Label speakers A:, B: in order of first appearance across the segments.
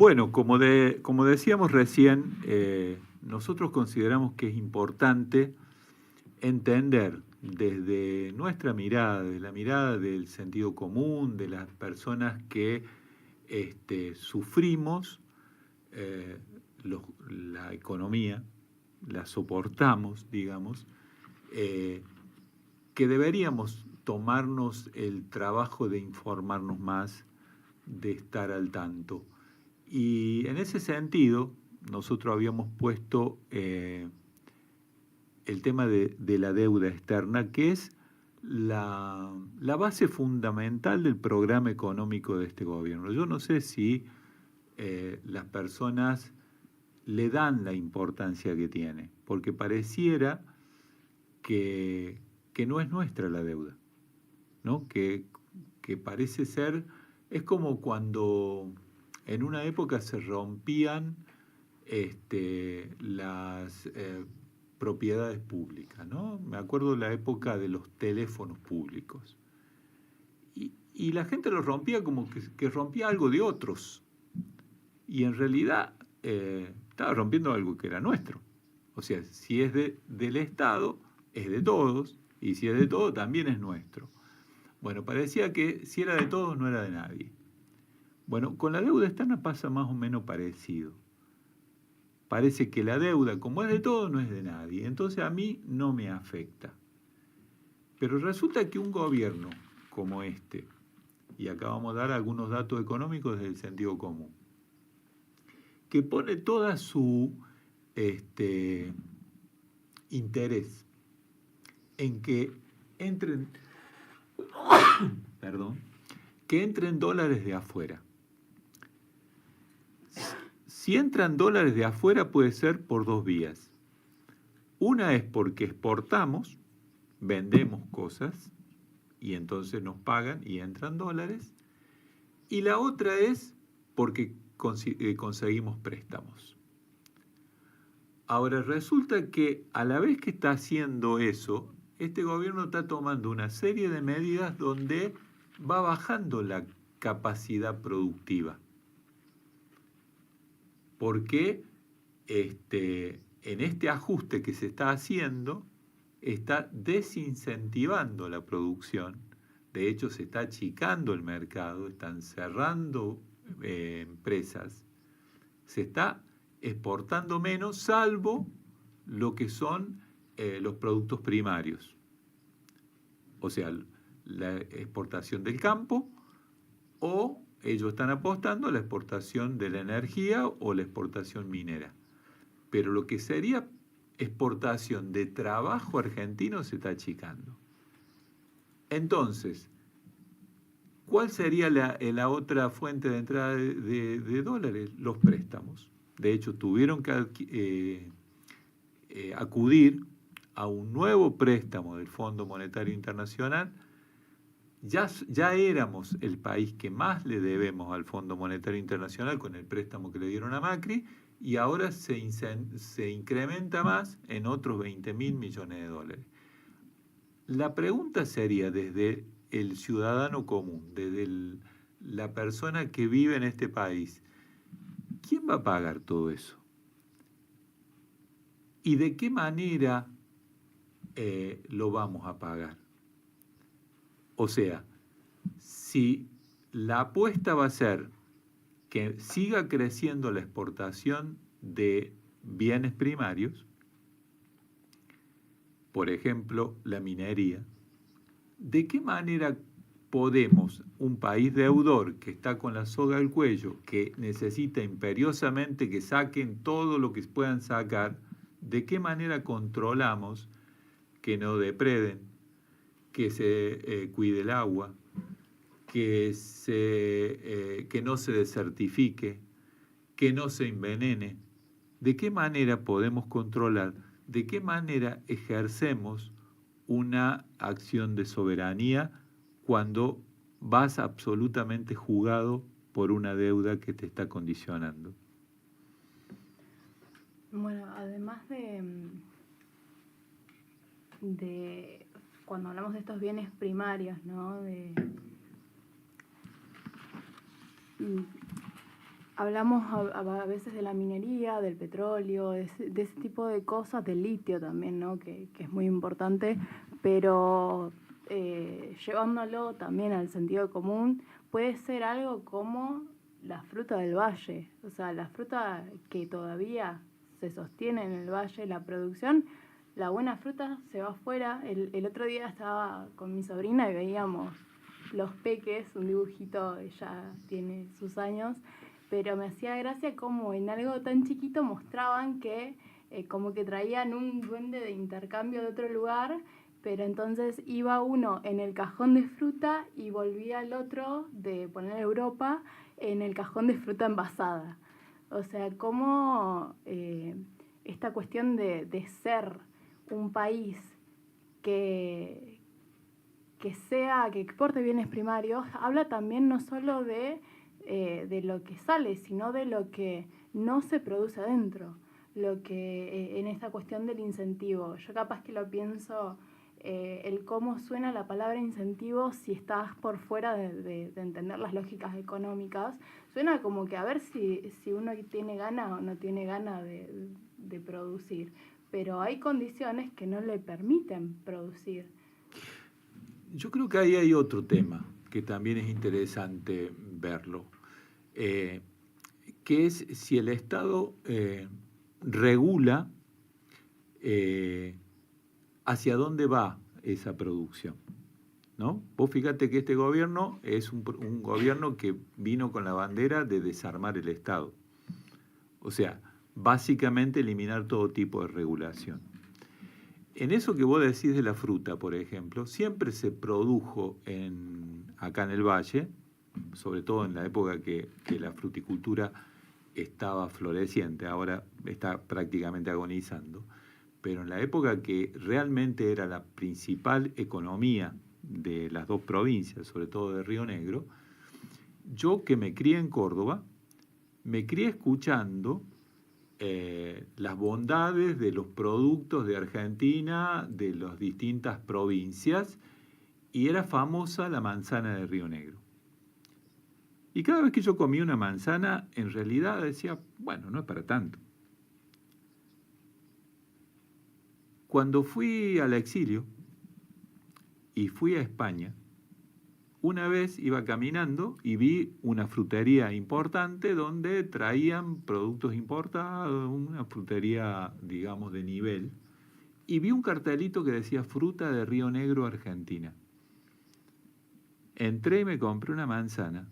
A: Bueno, como decíamos recién, nosotros consideramos que es importante entender desde nuestra mirada, desde la mirada del sentido común, de las personas que sufrimos eh, la economía, la soportamos, digamos, eh, que deberíamos tomarnos el trabajo de informarnos más, de estar al tanto. Y en ese sentido, nosotros habíamos puesto el tema de la deuda externa, que es la base fundamental del programa económico de este gobierno. Yo no sé si las personas le dan la importancia que tiene, porque pareciera que no es nuestra la deuda, ¿no? Que parece ser, es como cuando en una época se rompían las propiedades públicas, ¿no? Me acuerdo de la época de los teléfonos públicos. Y la gente lo rompía como que rompía algo de otros. Y en realidad estaba rompiendo algo que era nuestro. O sea, si es del Estado, es de todos, y si es de todos, también es nuestro. Bueno, parecía que si era de todos, no era de nadie. Bueno, con la deuda externa pasa más o menos parecido. Parece que la deuda, como es de todos, no es de nadie. Entonces a mí no me afecta. Pero resulta que un gobierno como este, y acá vamos a dar algunos datos económicos desde el sentido común, que pone toda su interés en que entren, perdón, que entren dólares de afuera. Si entran dólares de afuera puede ser por dos vías. Una es porque exportamos, vendemos cosas y entonces nos pagan y entran dólares. Y la otra es porque conseguimos préstamos. Ahora resulta que a la vez que está haciendo eso, este gobierno está tomando una serie de medidas donde va bajando la capacidad productiva. Porque en este ajuste que se está haciendo, está desincentivando la producción. De hecho, se está achicando el mercado, están cerrando empresas, se está exportando menos, salvo lo que son los productos primarios. O sea, la exportación del campo, o ellos están apostando a la exportación de la energía o la exportación minera. Pero lo que sería exportación de trabajo argentino se está achicando. Entonces, ¿cuál sería la otra fuente de entrada de dólares? Los préstamos. De hecho, tuvieron que acudir a un nuevo préstamo del Fondo Monetario Internacional. Ya éramos el país que más le debemos al Fondo Monetario Internacional con el préstamo que le dieron a Macri, y ahora se incrementa más en otros 20.000 millones de dólares. La pregunta sería desde el ciudadano común, desde la persona que vive en este país, ¿quién va a pagar todo eso? ¿Y de qué manera lo vamos a pagar? O sea, si la apuesta va a ser que siga creciendo la exportación de bienes primarios, por ejemplo, la minería, ¿de qué manera podemos, un país deudor que está con la soga al cuello, que necesita imperiosamente que saquen todo lo que puedan sacar, de qué manera controlamos que no depreden, que se cuide el agua, que no se desertifique, que no se envenene? ¿De qué manera podemos controlar? ¿De qué manera ejercemos una acción de soberanía cuando vas absolutamente jugado por una deuda que te está condicionando?
B: Bueno, además de cuando hablamos de estos bienes primarios, ¿no? hablamos a veces de la minería, del petróleo, de ese tipo de cosas, del litio también, ¿no? Que es muy importante, pero llevándolo también al sentido común, puede ser algo como la fruta del valle, o sea, la fruta que todavía se sostiene en el valle, la producción, la buena fruta se va afuera. El otro día estaba con mi sobrina y veíamos Los Peques, un dibujito, ella tiene sus años, pero me hacía gracia como en algo tan chiquito mostraban que como que traían un duende de intercambio de otro lugar, pero entonces iba uno en el cajón de fruta y volvía el otro de poner Europa en el cajón de fruta envasada. O sea, como esta cuestión de ser un país que, que exporte bienes primarios, habla también no solo de lo que sale, sino de lo que no se produce adentro, lo que en esta cuestión del incentivo. Yo capaz que lo pienso, el cómo suena la palabra incentivo si estás por fuera de entender las lógicas económicas, suena como que a ver si uno tiene ganas o no tiene ganas de producir, pero hay condiciones que no le permiten producir.
A: Yo creo que ahí hay otro tema que también es interesante verlo, que es si el Estado regula hacia dónde va esa producción, ¿no? Vos fíjate que este gobierno es un gobierno que vino con la bandera de desarmar el Estado. O sea, básicamente eliminar todo tipo de regulación. En eso que vos decís de la fruta, por ejemplo, siempre se produjo acá en el Valle, sobre todo en la época que la fruticultura estaba floreciente, ahora está prácticamente agonizando, pero en la época que realmente era la principal economía de las dos provincias, sobre todo de Río Negro, yo que me crié en Córdoba, me crié escuchando las bondades de los productos de Argentina, de las distintas provincias, y era famosa la manzana de Río Negro. Y cada vez que yo comía una manzana, en realidad decía, bueno, no es para tanto. Cuando fui al exilio y fui a España, una vez iba caminando y vi una frutería importante donde traían productos importados, una frutería, digamos, de nivel, y vi un cartelito que decía fruta de Río Negro, Argentina. Entré y me compré una manzana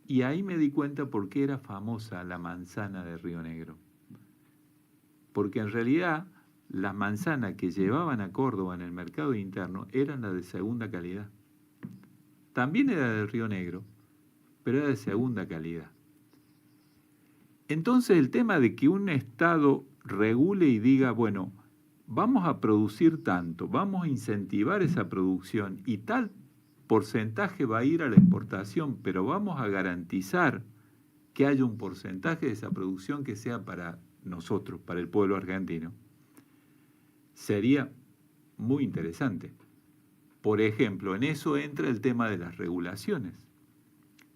A: y ahí me di cuenta por qué era famosa la manzana de Río Negro. Porque en realidad las manzanas que llevaban a Córdoba en el mercado interno eran las de segunda calidad. También era del Río Negro, pero era de segunda calidad. Entonces el tema de que un Estado regule y diga, bueno, vamos a producir tanto, vamos a incentivar esa producción y tal porcentaje va a ir a la exportación, pero vamos a garantizar que haya un porcentaje de esa producción que sea para nosotros, para el pueblo argentino, sería muy interesante. Por ejemplo, en eso entra el tema de las regulaciones.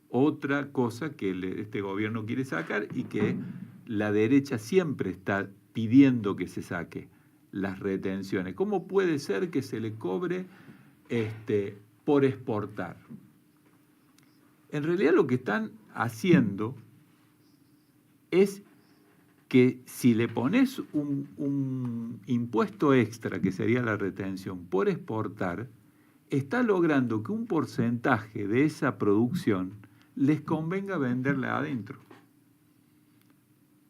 A: Otra cosa que este gobierno quiere sacar y que la derecha siempre está pidiendo que se saque, las retenciones. ¿Cómo puede ser que se le cobre por exportar? En realidad lo que están haciendo es que si le pones un impuesto extra, que sería la retención, por exportar, está logrando que un porcentaje de esa producción les convenga venderla adentro.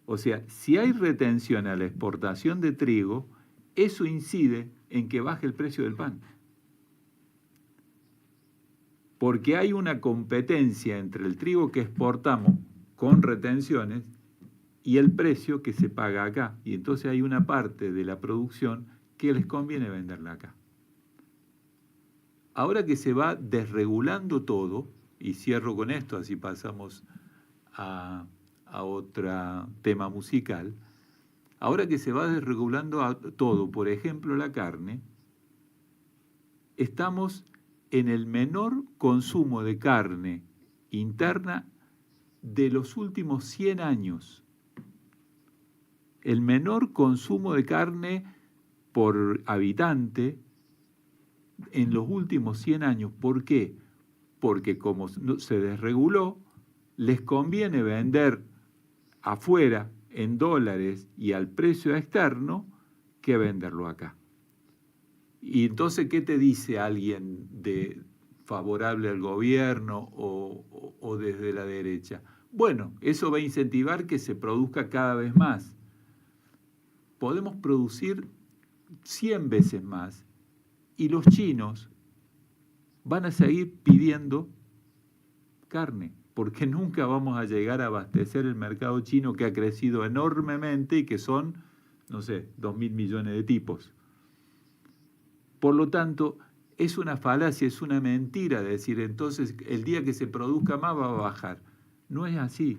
A: O sea, si hay retención a la exportación de trigo, eso incide en que baje el precio del pan. Porque hay una competencia entre el trigo que exportamos con retenciones y el precio que se paga acá. Y entonces hay una parte de la producción que les conviene venderla acá. Ahora que se va desregulando todo, y cierro con esto, así pasamos a otro tema musical, ahora que se va desregulando todo, por ejemplo la carne, estamos en el menor consumo de carne interna de los últimos 100 años. El menor consumo de carne por habitante en los últimos 100 años. ¿Por qué? Porque como se desreguló, les conviene vender afuera en dólares y al precio externo que venderlo acá. Y entonces, ¿qué te dice alguien favorable al gobierno o desde la derecha? Bueno, eso va a incentivar que se produzca cada vez más. Podemos producir 100 veces más y los chinos van a seguir pidiendo carne, porque nunca vamos a llegar a abastecer el mercado chino, que ha crecido enormemente y que son, no sé, 2.000 millones de tipos. Por lo tanto, es una falacia, es una mentira decir entonces el día que se produzca más va a bajar. No es así.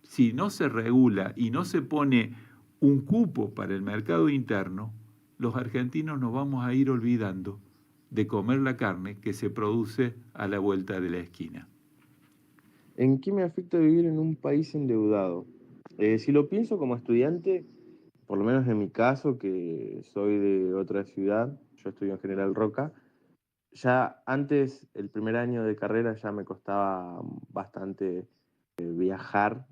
A: Si no se regula y no se pone un cupo para el mercado interno, los argentinos nos vamos a ir olvidando de comer la carne que se produce a la vuelta de la esquina.
C: ¿En qué me afecta vivir en un país endeudado? Si lo pienso como estudiante, por lo menos en mi caso, que soy de otra ciudad, yo estudio en General Roca, ya antes, el primer año de carrera, ya me costaba bastante viajar,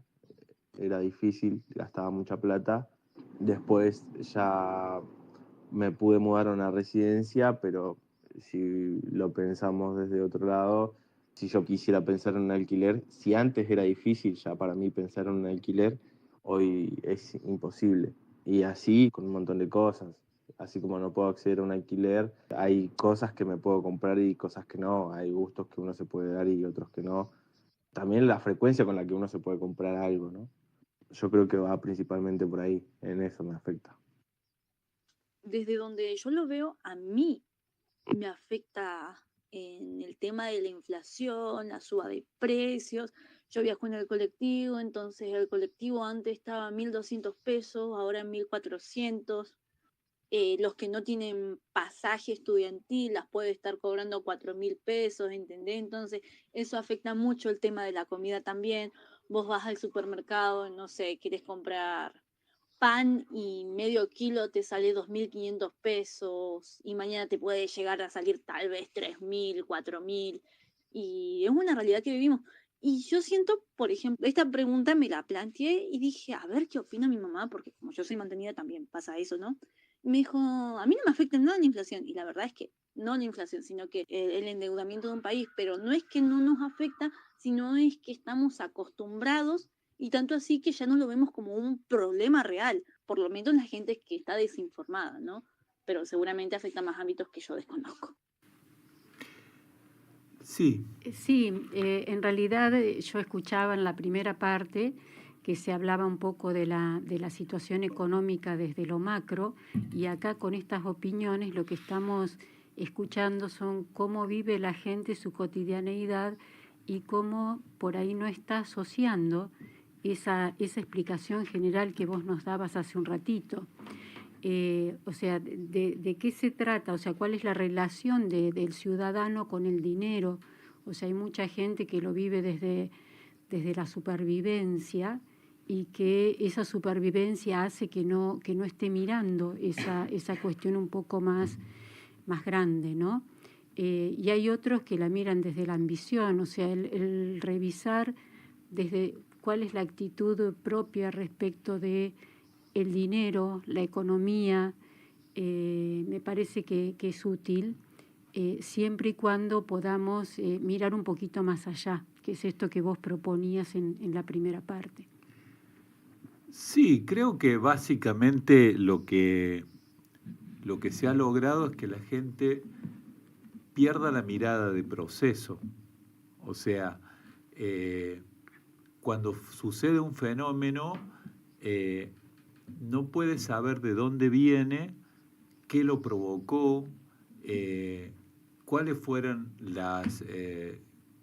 C: era difícil, gastaba mucha plata. Después ya me pude mudar a una residencia, pero si lo pensamos desde otro lado, si yo quisiera pensar en un alquiler, si antes era difícil ya para mí pensar en un alquiler, hoy es imposible. Y así con un montón de cosas. Así como no puedo acceder a un alquiler, hay cosas que me puedo comprar y cosas que no. Hay gustos que uno se puede dar y otros que no. También la frecuencia con la que uno se puede comprar algo, ¿no? Yo creo que va principalmente por ahí, en eso me afecta.
D: Desde donde yo lo veo, a mí me afecta en el tema de la inflación, la suba de precios. Yo viajo en el colectivo, entonces el colectivo antes estaba a 1.200 pesos, ahora en 1.400. Los que no tienen pasaje estudiantil las puede estar cobrando 4.000 pesos, ¿entendés? Entonces eso afecta mucho el tema de la comida también. Vos vas al supermercado, no sé, quieres comprar pan y medio kilo te sale 2.500 pesos y mañana te puede llegar a salir tal vez 3.000, 4.000 y es una realidad que vivimos. Y yo siento, por ejemplo, esta pregunta me la planteé y dije, a ver qué opina mi mamá, porque como yo soy mantenida también pasa eso, ¿no? Y me dijo, a mí no me afecta nada la inflación. Y la verdad es que no la inflación, sino que el endeudamiento de un país, pero no es que no nos afecta, sino es que estamos acostumbrados y tanto así que ya no lo vemos como un problema real, por lo menos la gente que está desinformada, ¿no? Pero seguramente afecta más ámbitos que yo desconozco.
A: Sí.
E: Sí, en realidad yo escuchaba en la primera parte que se hablaba un poco de la situación económica desde lo macro, y acá con estas opiniones lo que estamos escuchando son cómo vive la gente su cotidianeidad y cómo por ahí no está asociando esa explicación general que vos nos dabas hace un ratito. O sea, de qué se trata, o sea, cuál es la relación del ciudadano con el dinero. O sea, hay mucha gente que lo vive desde la supervivencia y que esa supervivencia hace que no esté mirando esa cuestión un poco más grande, ¿no? Y hay otros que la miran desde la ambición, o sea, el revisar desde cuál es la actitud propia respecto de el dinero, la economía, me parece que es útil, siempre y cuando podamos mirar un poquito más allá, que es esto que vos proponías en la primera parte.
A: Sí, creo que básicamente lo que se ha logrado es que la gente pierda la mirada de proceso. O sea, cuando sucede un fenómeno, no puedes saber de dónde viene, qué lo provocó, cuáles fueron las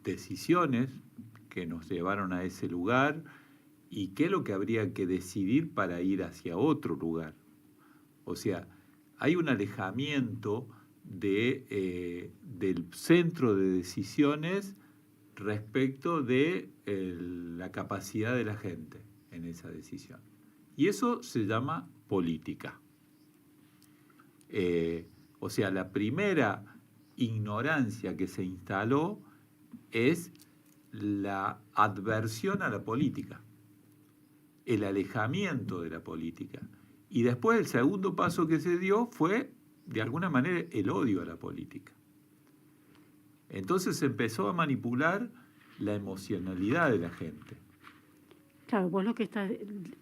A: decisiones que nos llevaron a ese lugar y qué es lo que habría que decidir para ir hacia otro lugar. O sea, hay un alejamiento del centro de decisiones respecto de la capacidad de la gente en esa decisión. Y eso se llama política. O sea, la primera ignorancia que se instaló es la adversión a la política, el alejamiento de la política. Y después el segundo paso que se dio fue, de alguna manera, el odio a la política. Entonces se empezó a manipular la emocionalidad de la gente.
E: Claro, vos lo que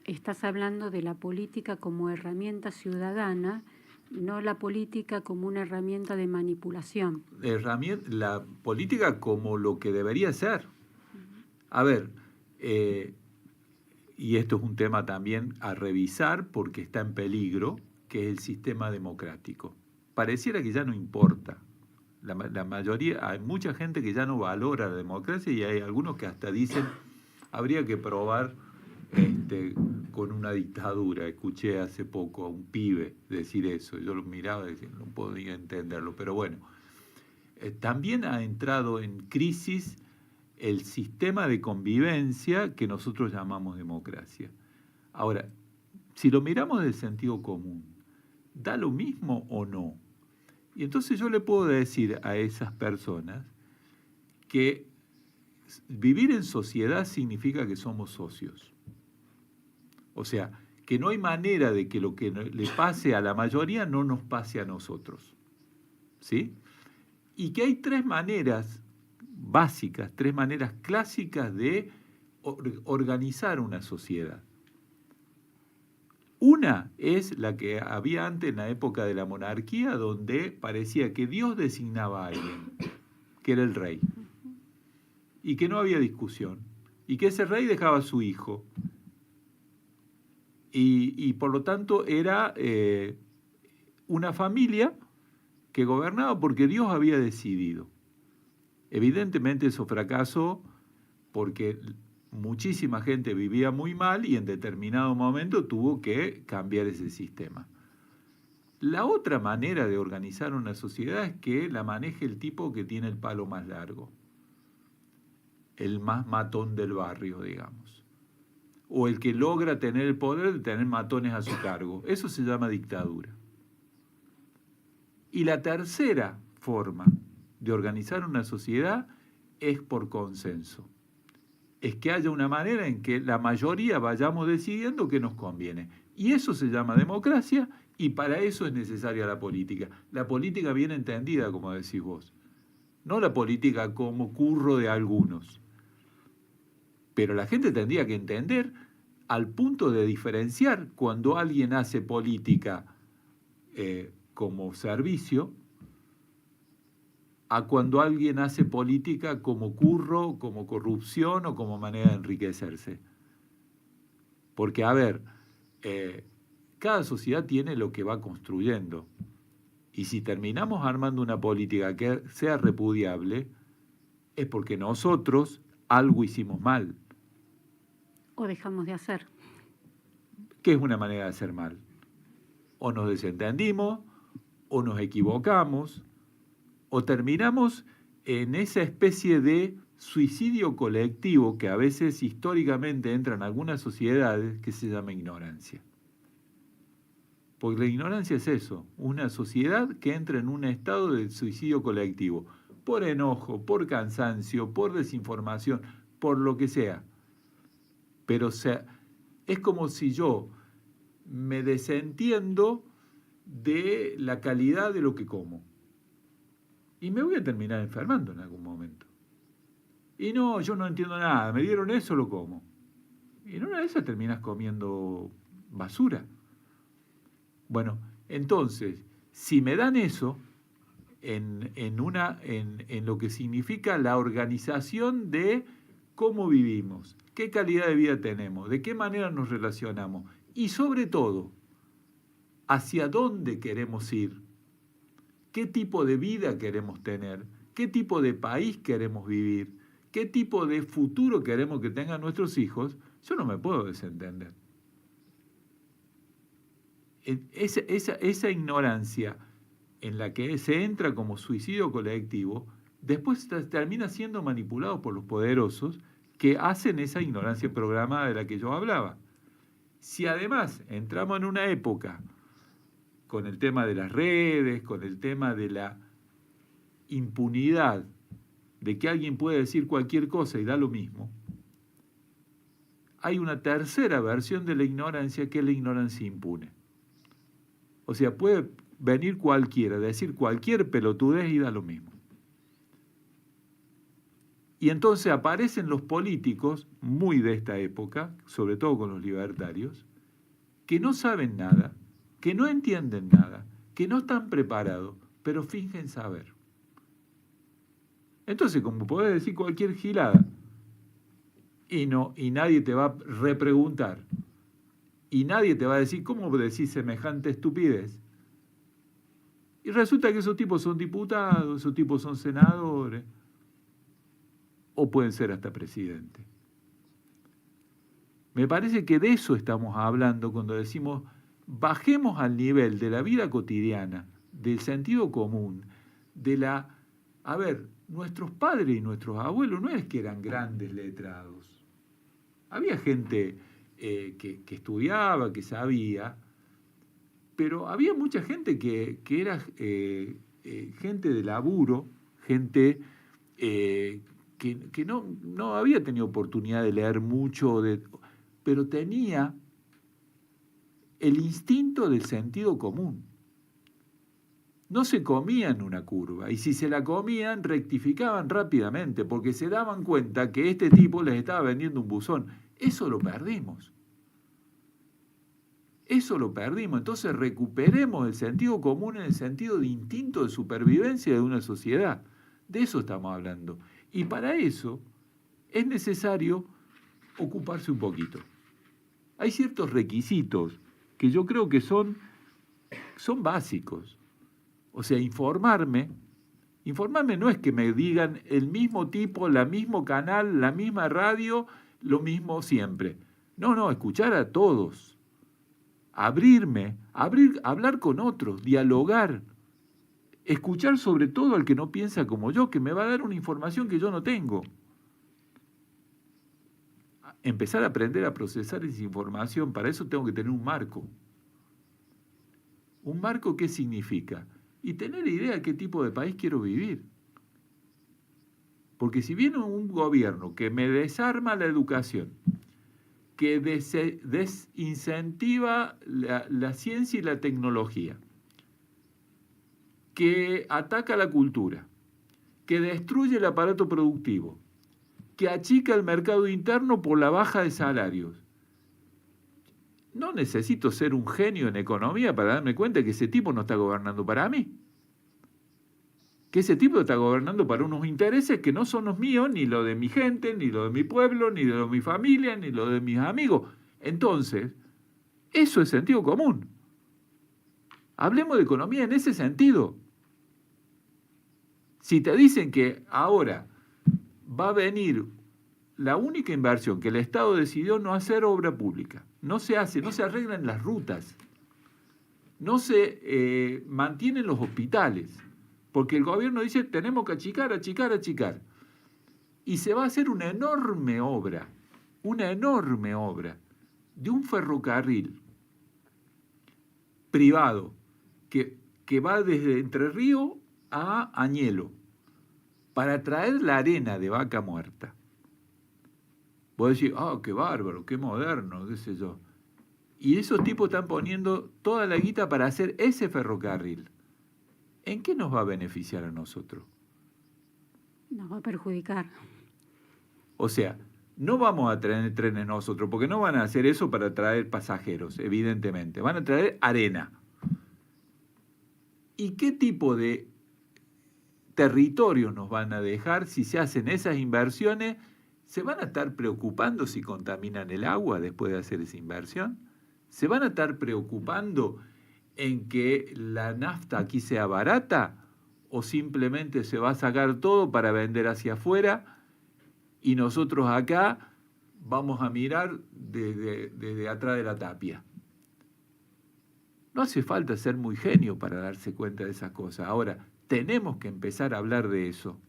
E: estás hablando de la política como herramienta ciudadana, no la política como una herramienta de manipulación.
A: La política como lo que debería ser. A ver, y esto es un tema también a revisar porque está en peligro, que es el sistema democrático. Pareciera que ya no importa. La mayoría, hay mucha gente que ya no valora la democracia y hay algunos que hasta dicen habría que probar con una dictadura. Escuché hace poco a un pibe decir eso, yo lo miraba y decía, no podía entenderlo, pero bueno. También ha entrado en crisis el sistema de convivencia que nosotros llamamos democracia. Ahora, si lo miramos del sentido común, ¿da lo mismo o no? Y entonces yo le puedo decir a esas personas que vivir en sociedad significa que somos socios. O sea, que no hay manera de que lo que le pase a la mayoría no nos pase a nosotros. ¿Sí? Y que hay tres maneras básicas, tres maneras clásicas de organizar una sociedad. Una es la que había antes en la época de la monarquía, donde parecía que Dios designaba a alguien, que era el rey, y que no había discusión, y que ese rey dejaba a su hijo, y por lo tanto era una familia que gobernaba porque Dios había decidido. Evidentemente eso fracasó porque muchísima gente vivía muy mal y en determinado momento tuvo que cambiar ese sistema. La otra manera de organizar una sociedad es que la maneje el tipo que tiene el palo más largo, el más matón del barrio, digamos, o el que logra tener el poder de tener matones a su cargo. Eso se llama dictadura. Y la tercera forma de organizar una sociedad es por consenso. Es que haya una manera en que la mayoría vayamos decidiendo qué nos conviene. Y eso se llama democracia y para eso es necesaria la política. La política bien entendida, como decís vos. No la política como curro de algunos. Pero la gente tendría que entender al punto de diferenciar cuando alguien hace política como servicio a cuando alguien hace política como curro, como corrupción o como manera de enriquecerse. Porque, a ver, cada sociedad tiene lo que va construyendo. Y si terminamos armando una política que sea repudiable, es porque nosotros algo hicimos mal.
E: O dejamos de hacer.
A: ¿Qué es una manera de hacer mal? O nos desentendimos, o nos equivocamos, o terminamos en esa especie de suicidio colectivo que a veces históricamente entra en algunas sociedades que se llama ignorancia. Porque la ignorancia es eso, una sociedad que entra en un estado de suicidio colectivo, por enojo, por cansancio, por desinformación, por lo que sea. Pero es como si yo me desentiendo de la calidad de lo que como. Y me voy a terminar enfermando en algún momento. Y no, yo no entiendo nada, me dieron eso, lo como. Y en una de esas terminas comiendo basura. Bueno, entonces, si me dan eso, en lo que significa la organización de cómo vivimos, qué calidad de vida tenemos, de qué manera nos relacionamos, y sobre todo, hacia dónde queremos ir, qué tipo de vida queremos tener, qué tipo de país queremos vivir, qué tipo de futuro queremos que tengan nuestros hijos, yo no me puedo desentender. Esa ignorancia en la que se entra como suicidio colectivo después termina siendo manipulado por los poderosos que hacen esa ignorancia programada de la que yo hablaba. Si además entramos en una época con el tema de las redes, con el tema de la impunidad, de que alguien puede decir cualquier cosa y da lo mismo, hay una tercera versión de la ignorancia, que es la ignorancia impune. O sea, puede venir cualquiera, decir cualquier pelotudez y da lo mismo. Y entonces aparecen los políticos, muy de esta época, sobre todo con los libertarios, que no saben nada, que no entienden nada, que no están preparados, pero fingen saber. Entonces, como podés decir cualquier gilada, y nadie te va a repreguntar, y nadie te va a decir, ¿cómo decís semejante estupidez? Y resulta que esos tipos son diputados, esos tipos son senadores, o pueden ser hasta presidentes. Me parece que de eso estamos hablando cuando decimos, bajemos al nivel de la vida cotidiana, del sentido común, de la... A ver, nuestros padres y nuestros abuelos no es que eran grandes letrados. Había gente que estudiaba, que sabía, pero había mucha gente que era gente de laburo, gente que no había tenido oportunidad de leer mucho, pero tenía el instinto del sentido común. No se comían una curva, y si se la comían, rectificaban rápidamente, porque se daban cuenta que este tipo les estaba vendiendo un buzón. Eso lo perdimos. Eso lo perdimos. Entonces recuperemos el sentido común en el sentido de instinto de supervivencia de una sociedad. De eso estamos hablando. Y para eso es necesario ocuparse un poquito. Hay ciertos requisitos que yo creo que son básicos. O sea, informarme no es que me digan el mismo tipo, el mismo canal, la misma radio, lo mismo siempre. No, escuchar a todos. Hablar con otros, dialogar. Escuchar sobre todo al que no piensa como yo, que me va a dar una información que yo no tengo. Empezar a aprender a procesar esa información, para eso tengo que tener un marco. ¿Un marco qué significa? Y tener idea de qué tipo de país quiero vivir. Porque si viene un gobierno que me desarma la educación, que desincentiva la ciencia y la tecnología, que ataca la cultura, que destruye el aparato productivo, que achica el mercado interno por la baja de salarios. No necesito ser un genio en economía para darme cuenta que ese tipo no está gobernando para mí. Que ese tipo está gobernando para unos intereses que no son los míos, ni los de mi gente, ni los de mi pueblo, ni de mi familia, ni los de mis amigos. Entonces, eso es sentido común. Hablemos de economía en ese sentido. Si te dicen que ahora va a venir la única inversión que el Estado decidió no hacer obra pública, no se arreglan las rutas, no se mantienen los hospitales, porque el gobierno dice tenemos que achicar. Y se va a hacer una enorme obra de un ferrocarril privado que va desde Entre Ríos a Añelo para traer la arena de Vaca Muerta. Vos decís, qué bárbaro, qué moderno, qué sé yo. Y esos tipos están poniendo toda la guita para hacer ese ferrocarril. ¿En qué nos va a beneficiar a nosotros?
E: Nos va a perjudicar.
A: O sea, no vamos a traer trenes nosotros, porque no van a hacer eso para traer pasajeros, evidentemente. Van a traer arena. ¿Y qué tipo de territorios nos van a dejar si se hacen esas inversiones? ¿Se van a estar preocupando si contaminan el agua después de hacer esa inversión? ¿Se van a estar preocupando en que la nafta aquí sea barata? ¿O simplemente se va a sacar todo para vender hacia afuera y nosotros acá vamos a mirar desde atrás de la tapia? No hace falta ser muy genio para darse cuenta de esas cosas. Ahora, tenemos que empezar a hablar de eso.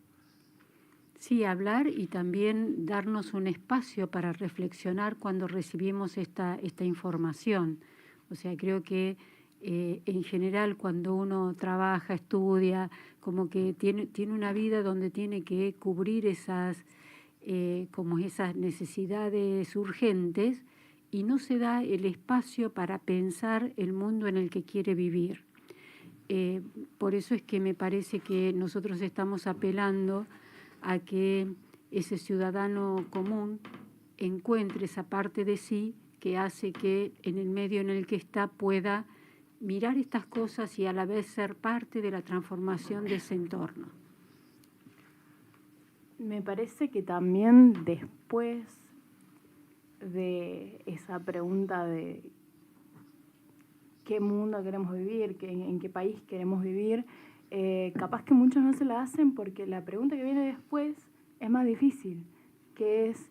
E: Sí, hablar y también darnos un espacio para reflexionar cuando recibimos esta información. O sea, creo que en general cuando uno trabaja, estudia, como que tiene una vida donde tiene que cubrir como esas necesidades urgentes y no se da el espacio para pensar el mundo en el que quiere vivir. Por eso es que me parece que nosotros estamos apelando a que ese ciudadano común encuentre esa parte de sí que hace que en el medio en el que está pueda mirar estas cosas y a la vez ser parte de la transformación de ese entorno.
B: Me parece que también después de esa pregunta de qué mundo queremos vivir, en qué país queremos vivir, capaz que muchos no se la hacen porque la pregunta que viene después es más difícil, que es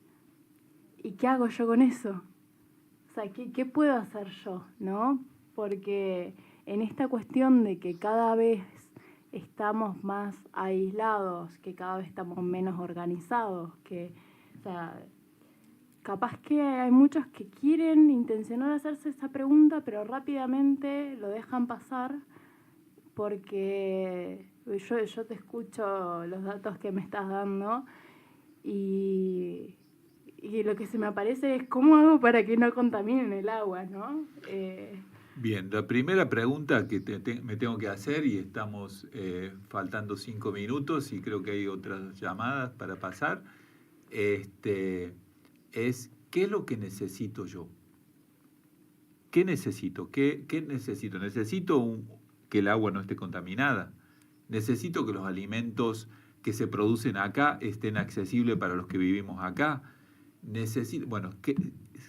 B: ¿y qué hago yo con eso? O sea, ¿qué puedo hacer yo? ¿No? Porque en esta cuestión de que cada vez estamos más aislados, que cada vez estamos menos organizados, o sea, capaz que hay muchos que quieren intencionar hacerse esa pregunta, pero rápidamente lo dejan pasar porque yo te escucho los datos que me estás dando y lo que se me aparece es ¿cómo hago para que no contaminen el agua, ¿no?
A: Bien, la primera pregunta que me tengo que hacer, y estamos faltando 5 minutos y creo que hay otras llamadas para pasar, es ¿qué es lo que necesito yo? ¿Qué necesito? ¿Qué necesito? Necesito que el agua no esté contaminada. Necesito que los alimentos que se producen acá estén accesibles para los que vivimos acá.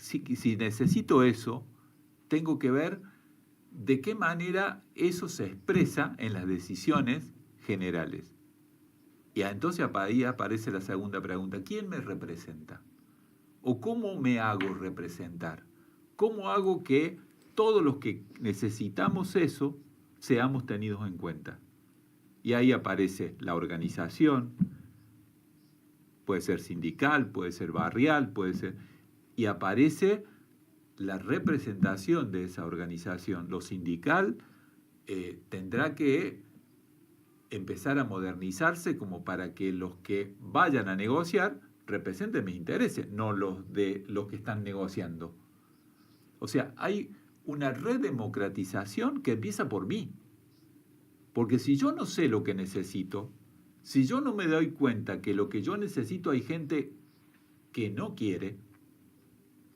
A: Si necesito eso, tengo que ver de qué manera eso se expresa en las decisiones generales. Y entonces ahí aparece la segunda pregunta: ¿quién me representa? ¿O cómo me hago representar? ¿Cómo hago que todos los que necesitamos eso seamos tenidos en cuenta? Y ahí aparece la organización, puede ser sindical, puede ser barrial, y aparece la representación de esa organización. Lo sindical tendrá que empezar a modernizarse como para que los que vayan a negociar representen mis intereses, no los de los que están negociando. O sea, hay una redemocratización que empieza por mí. Porque si yo no sé lo que necesito, si yo no me doy cuenta que lo que yo necesito hay gente que no quiere,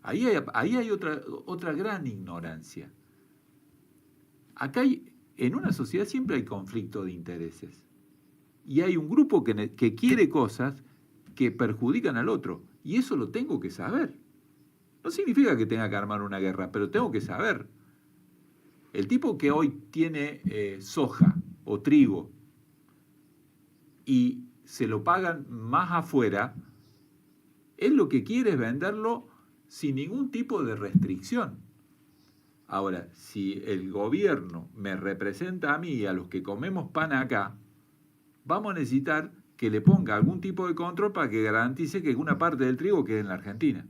A: ahí hay otra gran ignorancia. Acá en una sociedad siempre hay conflicto de intereses. Y hay un grupo que quiere cosas que perjudican al otro. Y eso lo tengo que saber. No significa que tenga que armar una guerra, pero tengo que saber. El tipo que hoy tiene soja o trigo y se lo pagan más afuera, él lo que quiere es venderlo sin ningún tipo de restricción. Ahora, si el gobierno me representa a mí y a los que comemos pan acá, vamos a necesitar que le ponga algún tipo de control para que garantice que una parte del trigo quede en la Argentina.